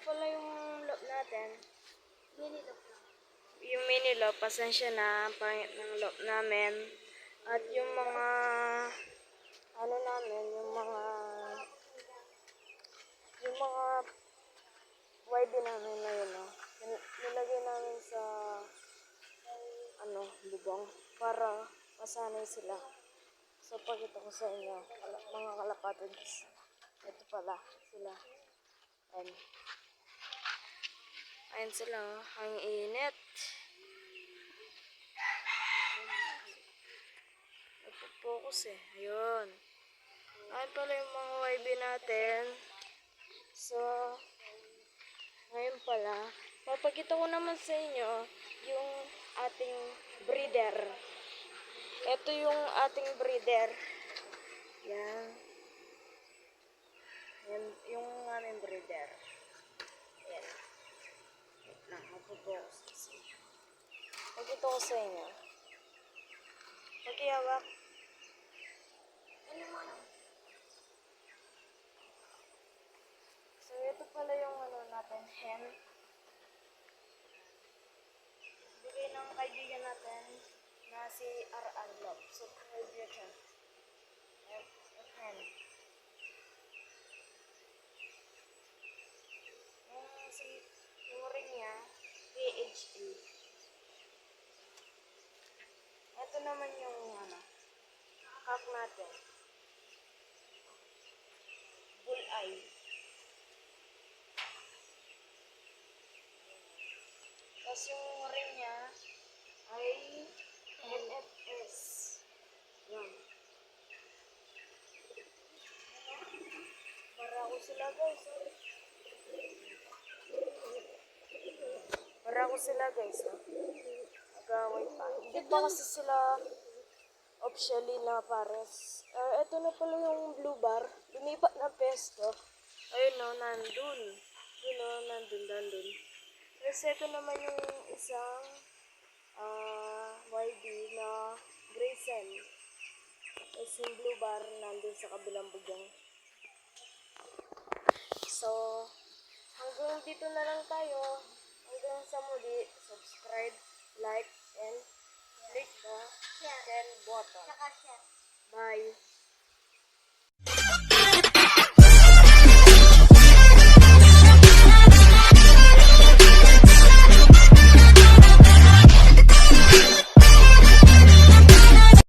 pala yung loop natin. Mini loop lang. Yung mini loop, pasensya na, ang pangit ng loop namin. At yung mga, ano namin, yung mga YB namin na yun, no? Nilagay namin sa, bubong para masanay sila. So, pakita ko sa inyo, mga kalapatids. Ito pala, sila. Ayan sila, oh. Ang init. Nagpo-focus eh. Ayun. Ayan pala yung mga YB natin. So, ngayon pala, papakita ko naman sa inyo yung ating breeder. Ito yung ating breeder. Yan. Yan yung aming breeder. Yan. Wait lang, mapupokus kasi. Pakita ko sa inyo. Pagkihawak. Ano man? So, ito pala yung natin, hen. Bigay ng kaibigan natin na si R.R. Love. So, kaibigan siya. Hen. Yung ring niya, PHE. Ito naman yung, cock natin. Bulleye. Tapos yung ring niya ay NFS. Yan. Marako sila guys. Nag-away pa. Hindi pa kasi sila officially na pares. Ito na pala yung blue bar. Lumipat na pesto. Ayun o, nandun. Yun o, nandun. Tapos ito naman yung isang YB na Grayson. Tapos yung blue bar nandun sa kabilang bugong. So, hanggang dito na lang tayo. Hanggang sa muli, subscribe, like, and click the share button. Saka share. Bye!